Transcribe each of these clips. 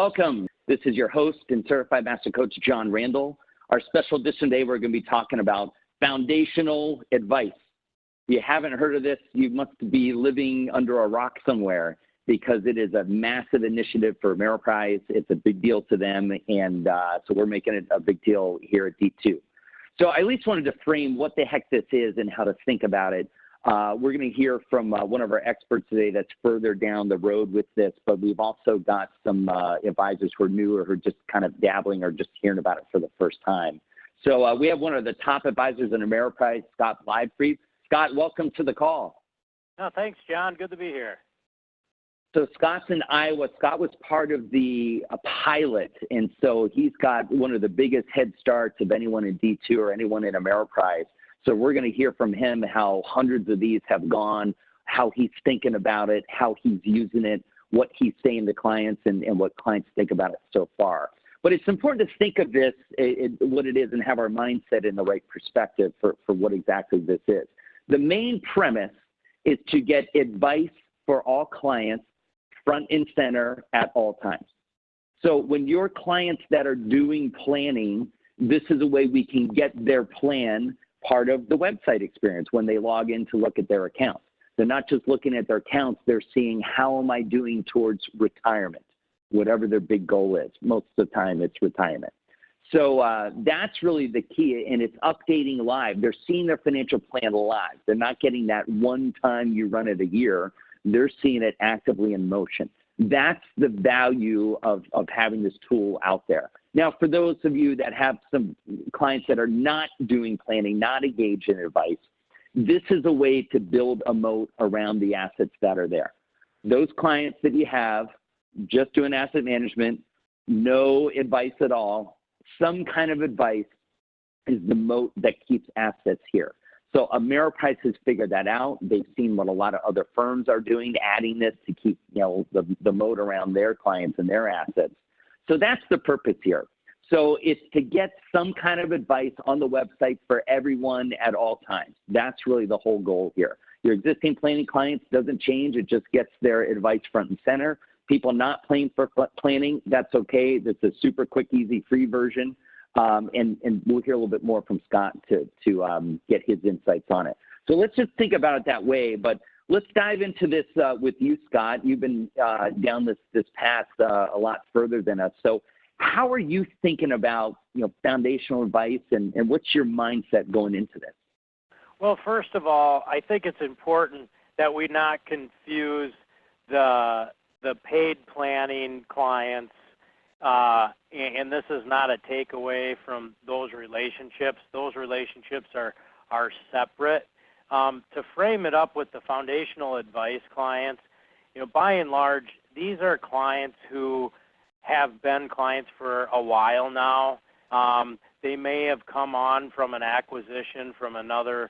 welcome. This is your host and Certified Master Coach, John Randall. Our special edition today, we're going to be talking about foundational advice. If you haven't heard of this, you must be living under a rock somewhere because it is a massive initiative for Ameriprise. It's a big deal to them, and so we're making it a big deal here at D2. So I at least wanted to frame what the heck this is and how to think about it. We're going to hear from one of our experts today that's further down the road with this, but we've also got some advisors who are new or who are just kind of dabbling or just hearing about it for the first time. So we have one of the top advisors in Ameriprise, Scott Bleibtreu. Scott, welcome to the call. Oh, thanks, John. Good to be here. So Scott's in Iowa. Scott was part of the pilot, and so he's got one of the biggest head starts of anyone in D2 or anyone in Ameriprise. So we're going to hear from him how hundreds of these have gone, how he's thinking about it, how he's using it, what he's saying to clients, and what clients think about it so far. But it's important to think of this, what it is, and have our mindset in the right perspective for what exactly this is. The main premise is to get advice for all clients front and center at all times. So when your clients that are doing planning, this is a way we can get their plan part of the website experience when they log in to look at their accounts. They're not just looking at their accounts, they're seeing how am I doing towards retirement, whatever their big goal is. Most of the time it's retirement. So that's really the key, and it's updating live. They're seeing their financial plan live. They're not getting that one time you run it a year. They're seeing it actively in motion. That's the value of having this tool out there. Now, for those of you that have some clients that are not doing planning, not engaged in advice, this is a way to build a moat around the assets that are there. Those clients that you have just doing asset management, no advice at all, some kind of advice is the moat that keeps assets here. So Ameriprise has figured that out. They've seen what a lot of other firms are doing, adding this to keep the moat around their clients and their assets. So that's the purpose here. So it's to get some kind of advice on the website for everyone at all times. That's really the whole goal here. Your existing planning clients doesn't change. It just gets their advice front and center. People not paying for planning, that's okay. It's a super quick, easy, free version. And we'll hear a little bit more from Scott to get his insights on it. So let's just think about it that way. But let's dive into this with you, Scott. You've been down this path a lot further than us. So how are you thinking about foundational advice, and what's your mindset going into this? Well, first of all, I think it's important that we not confuse the paid planning clients, and this is not a takeaway from those relationships. Those relationships are separate. To frame it up with the foundational advice clients, by and large, these are clients who have been clients for a while now. They may have come on from an acquisition from another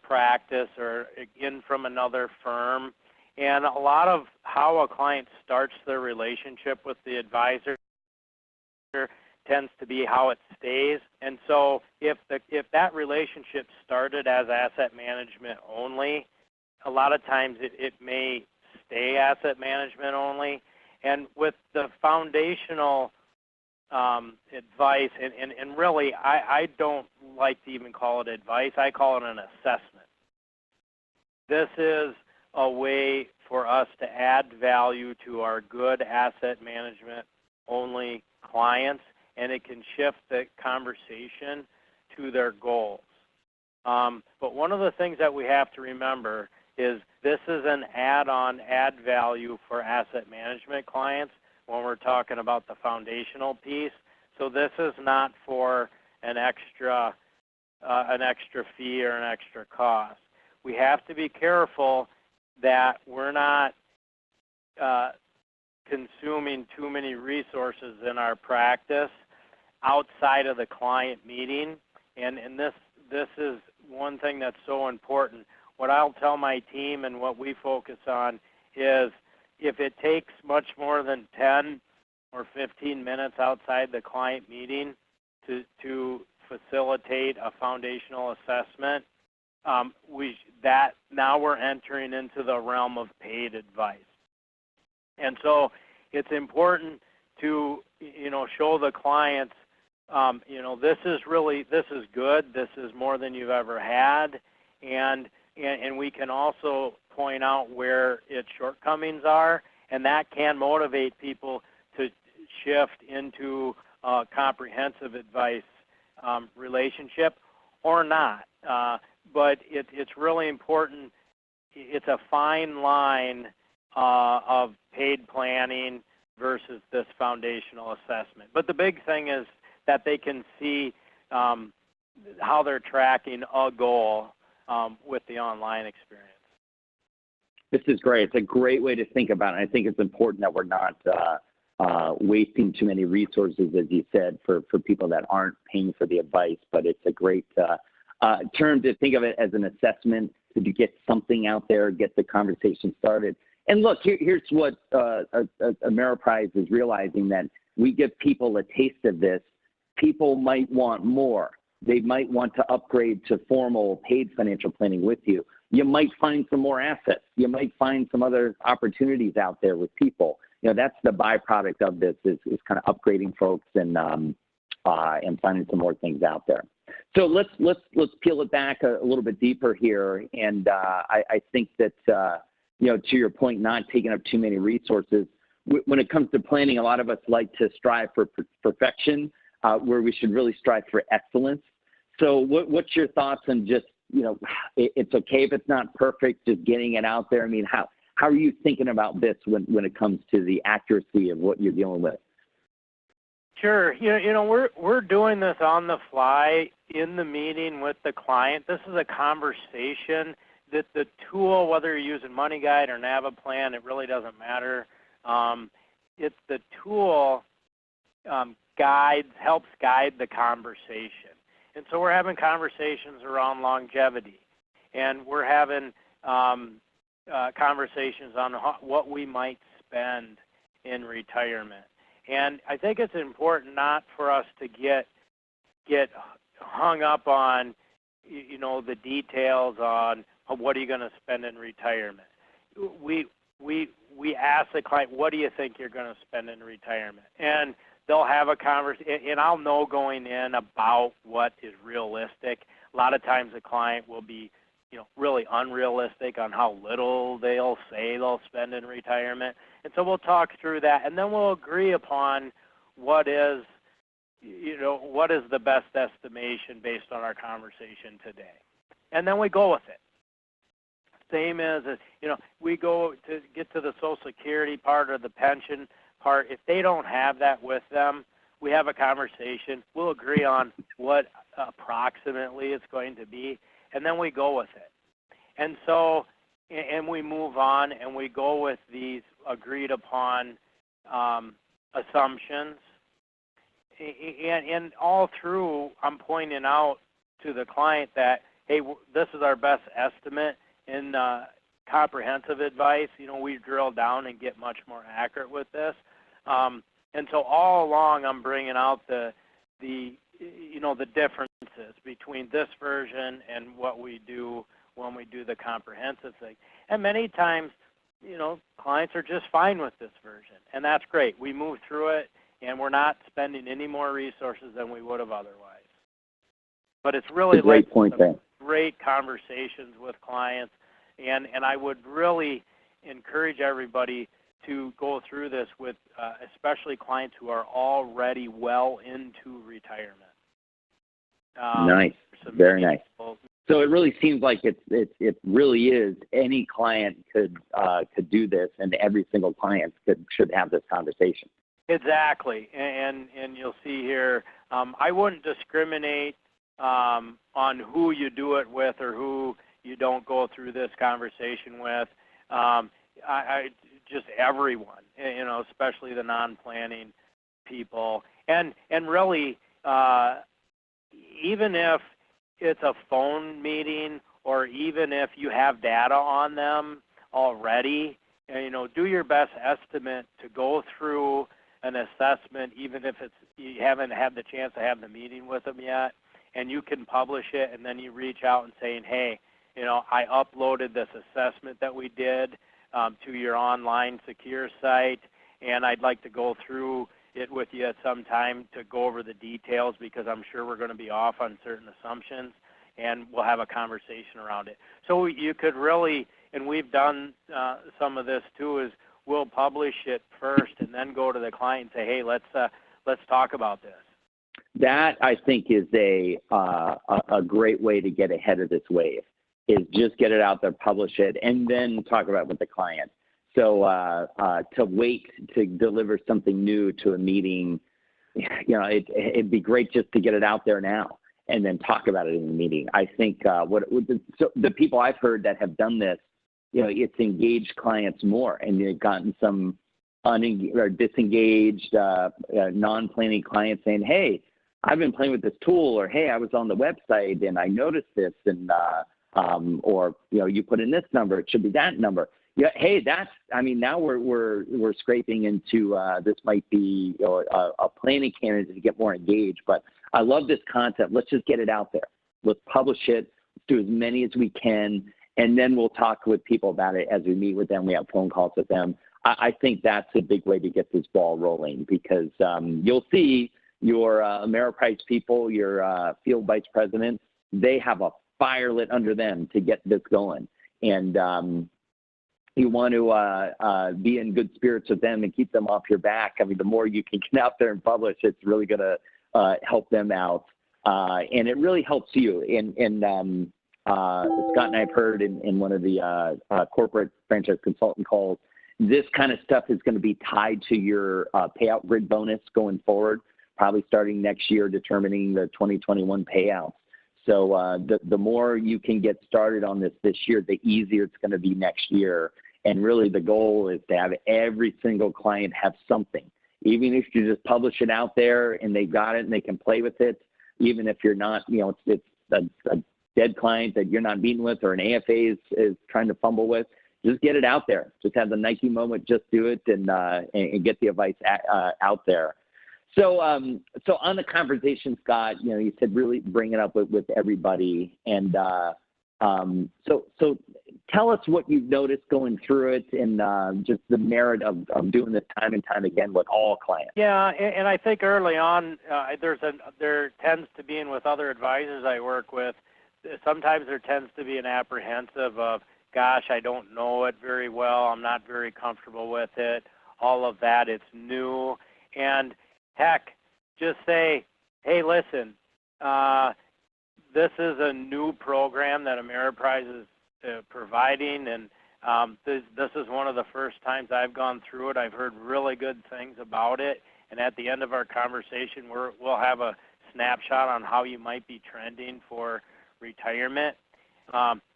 practice or in from another firm. And a lot of how a client starts their relationship with the advisor tends to be how it stays. And so if that relationship started as asset management only, a lot of times it may stay asset management only. And with the foundational advice, and really I don't like to even call it advice, I call it an assessment. This is a way for us to add value to our good asset management only clients, and it can shift the conversation to their goals. But one of the things that we have to remember is this is an add-on, add value for asset management clients when we're talking about the foundational piece. So this is not for an extra fee or an extra cost. We have to be careful that we're not consuming too many resources in our practice outside of the client meeting. And this is one thing that's so important. What I'll tell my team and what we focus on is if it takes much more than 10 or 15 minutes outside the client meeting to facilitate a foundational assessment, now we're entering into the realm of paid advice. And so it's important to, show the clients, this is good, this is more than you've ever had, and we can also point out where its shortcomings are, and that can motivate people to shift into a comprehensive advice relationship or not. But it's really important. It's a fine line of paid planning versus this foundational assessment. But the big thing is that they can see how they're tracking a goal with the online experience. This is great. It's a great way to think about it. I think it's important that we're not wasting too many resources, as you said, for people that aren't paying for the advice. But it's a great term to think of it as an assessment to get something out there, get the conversation started. And look, here's what Ameriprise is realizing, that we give people a taste of this. People might want more. They might want to upgrade to formal paid financial planning with you. You might find some more assets. You might find some other opportunities out there with people. That's the byproduct of this, is kind of upgrading folks and finding some more things out there. So let's peel it back a little bit deeper here. And I think that, to your point, not taking up too many resources. When it comes to planning, a lot of us like to strive for perfection, where we should really strive for excellence. So what's your thoughts on just, it's okay if it's not perfect, just getting it out there? I mean, how are you thinking about this when it comes to the accuracy of what you're dealing with? Sure. We're doing this on the fly in the meeting with the client. This is a conversation that the tool, whether you're using MoneyGuide or Naviplan, it really doesn't matter. It's the tool helps guide the conversation. And so we're having conversations around longevity, and we're having conversations on what we might spend in retirement. And I think it's important not for us to get hung up on, the details on what are you going to spend in retirement. We ask the client, what do you think you're going to spend in retirement? And they'll have a conversation, and I'll know going in about what is realistic. A lot of times the client will be, really unrealistic on how little they'll say they'll spend in retirement. And so we'll talk through that, and then we'll agree upon what is the best estimation based on our conversation today. And then we go with it. Same as, we go to get to the Social Security part or the pension part. If they don't have that with them, we have a conversation. We'll agree on what approximately it's going to be, and then we go with it. And so, and we move on, and we go with these agreed upon assumptions. And all through, I'm pointing out to the client that, hey, this is our best estimate in comprehensive advice. We drill down and get much more accurate with this. And so all along, I'm bringing out the differences between this version and what we do when we do the comprehensive thing. And many times, clients are just fine with this version, and that's great. We move through it, and we're not spending any more resources than we would have otherwise. But it's really great point there. Great conversations with clients, and I would really encourage everybody to go through this with especially clients who are already well into retirement. Nice, very nice. So it really seems like it really is any client could do this, and every single client should have this conversation. Exactly, and you'll see here, I wouldn't discriminate on who you do it with or who you don't go through this conversation with. I just everyone, especially the non-planning people, and really, even if it's a phone meeting or even if you have data on them already, do your best estimate to go through an assessment, even if you haven't had the chance to have the meeting with them yet, and you can publish it, and then you reach out and saying, hey, I uploaded this assessment that we did to your online secure site, and I'd like to go through it with you at some time to go over the details, because I'm sure we're going to be off on certain assumptions, and we'll have a conversation around it. So you could really, and we've done some of this too, is we'll publish it first and then go to the client and say, hey, let's talk about this. That, I think, is a great way to get ahead of this wave, is just get it out there, publish it, and then talk about it with the client. So to wait to deliver something new to a meeting, it'd be great just to get it out there now and then talk about it in the meeting. I think so the people I've heard that have done this, it's engaged clients more, and they've gotten some disengaged, non-planning clients saying, hey, I've been playing with this tool, or hey, I was on the website and I noticed this, and or you put in this number, it should be that number. Yeah, hey, now we're scraping into this might be a planning candidate to get more engaged. But I love this concept. Let's just get it out there. Let's publish it. Let's do as many as we can, and then we'll talk with people about it as we meet with them. We have phone calls with them. I think that's a big way to get this ball rolling, because you'll see your Ameriprise people, your field vice presidents, they have a fire lit under them to get this going. And you want to be in good spirits with them and keep them off your back. I mean, the more you can get out there and publish, it's really going to help them out. And it really helps you. And Scott and I have heard in one of the corporate franchise consultant calls, this kind of stuff is going to be tied to your payout grid bonus going forward, probably starting next year, determining the 2021 payouts. So the more you can get started on this year, the easier it's going to be next year. And really the goal is to have every single client have something. Even if you just publish it out there and they got it and they can play with it, even if you're not, it's a dead client that you're not meeting with, or an AFA is trying to fumble with, just get it out there. Just have the Nike moment, just do it, and get the advice out there. So so on the conversation, Scott, you said really bring it up with everybody. And so tell us what you've noticed going through it, and just the merit of doing this time and time again with all clients. Yeah, and I think early on, there tends to be, and with other advisors I work with, sometimes there tends to be an apprehensive of, gosh, I don't know it very well, I'm not very comfortable with it, all of that, it's new. And heck, just say, hey, listen, this is a new program that Ameriprise is providing, and this is one of the first times I've gone through it. I've heard really good things about it, and at the end of our conversation, we'll have a snapshot on how you might be trending for retirement.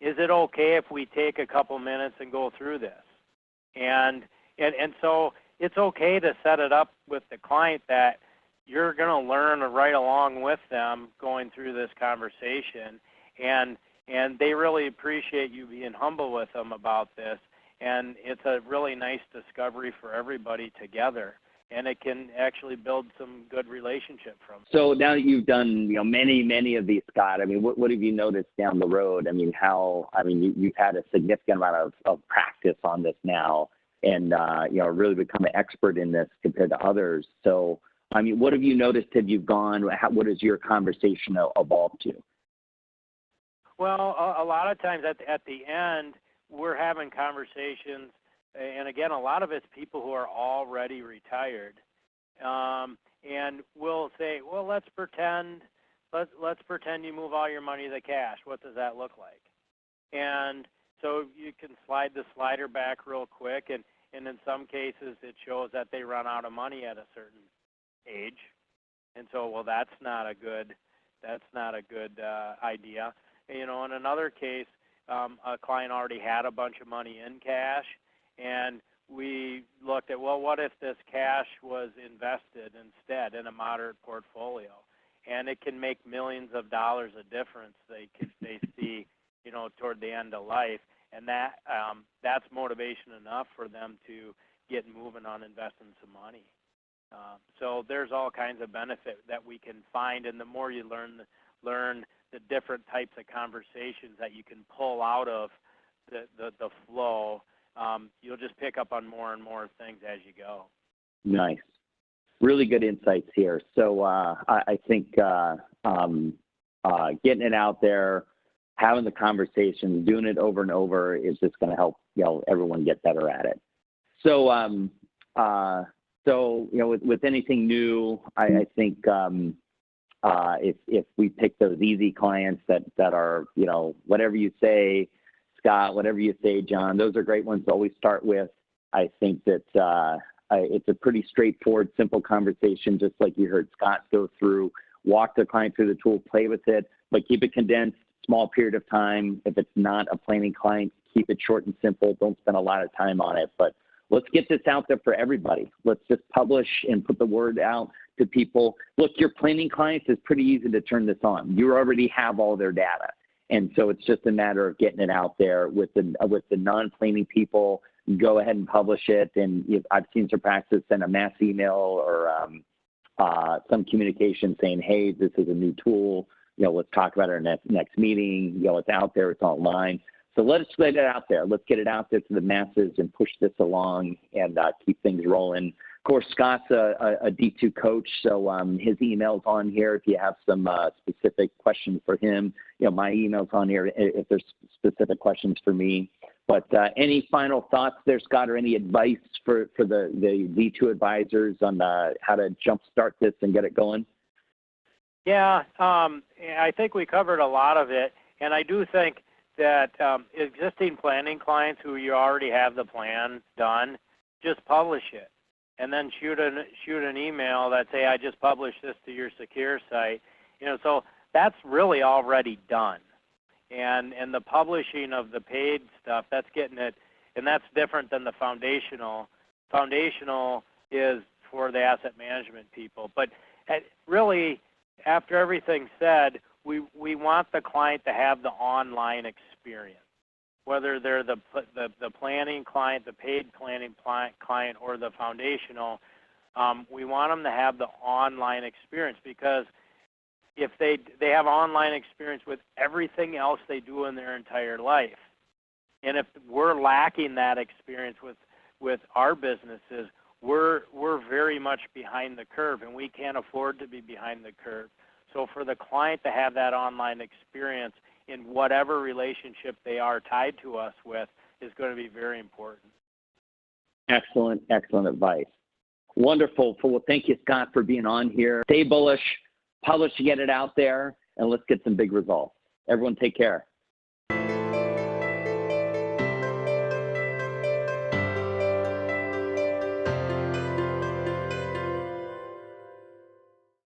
Is it okay if we take a couple minutes and go through this? And so it's okay to set it up with the client that you're going to learn right along with them going through this conversation, and they really appreciate you being humble with them about this, and it's a really nice discovery for everybody together, and it can actually build some good relationship from it. So now that you've done many of these, Scott, I mean, what have you noticed down the road? I mean, you've had a significant amount of practice on this now, and really become an expert in this compared to others. So I mean, what have you noticed? Have you gone? What has your conversation evolved to? Well, a lot of times at the end, we're having conversations, and again, a lot of it's people who are already retired, and we'll say, well, let's pretend you move all your money to cash. What does that look like? And so you can slide the slider back real quick, and in some cases, it shows that they run out of money at a certain age, and so, well, that's not a good idea. In another case, a client already had a bunch of money in cash, and we looked at, well, what if this cash was invested instead in a moderate portfolio, and it can make millions of dollars of difference they see toward the end of life, and that's motivation enough for them to get moving on investing some money. So there's all kinds of benefit that we can find, and the more you learn the different types of conversations that you can pull out of the flow, you'll just pick up on more and more things as you go. Nice. really good insights here. So I think getting it out there, having the conversation, doing it over and over is just going to help, everyone get better at it. So, with anything new, I think if we pick those easy clients that are, whatever you say, Scott, whatever you say, John, those are great ones to always start with. I think that it's a pretty straightforward, simple conversation, just like you heard Scott go through. Walk the client through the tool, play with it, but keep it condensed, small period of time. If it's not a planning client, keep it short and simple. Don't spend a lot of time on it. But let's get this out there for everybody. Let's just publish and put the word out to people. Look, your planning clients is pretty easy to turn this on. You already have all their data. And so it's just a matter of getting it out there with the non-planning people. Go ahead and publish it. And I've seen some practices send a mass email or some communication saying, hey, this is a new tool. Let's talk about our next meeting. It's out there. It's online. So let's get it out there. Let's get it out there to the masses and push this along and keep things rolling. Of course, Scott's a D2 coach, so his email's on here if you have some specific questions for him. My email's on here if there's specific questions for me. But any final thoughts there, Scott, or any advice for the D2 advisors on how to jumpstart this and get it going? Yeah, I think we covered a lot of it, and I do think that existing planning clients who you already have the plan done, just publish it, and then shoot an email that say, I just published this to your secure site. So that's really already done. And the publishing of the paid stuff, that's getting it, and that's different than the foundational. Foundational is for the asset management people. But really, after everything's said, we want the client to have the online experience, whether they're the planning client, the paid planning client, or the foundational. We want them to have the online experience, because if they have online experience with everything else they do in their entire life, and if we're lacking that experience with our businesses, we're very much behind the curve, and we can't afford to be behind the curve. So for the client to have that online experience in whatever relationship they are tied to us with is going to be very important. Excellent, excellent advice. Wonderful. Well, thank you, Scott, for being on here. Stay bullish, publish to get it out there, and let's get some big results. Everyone take care.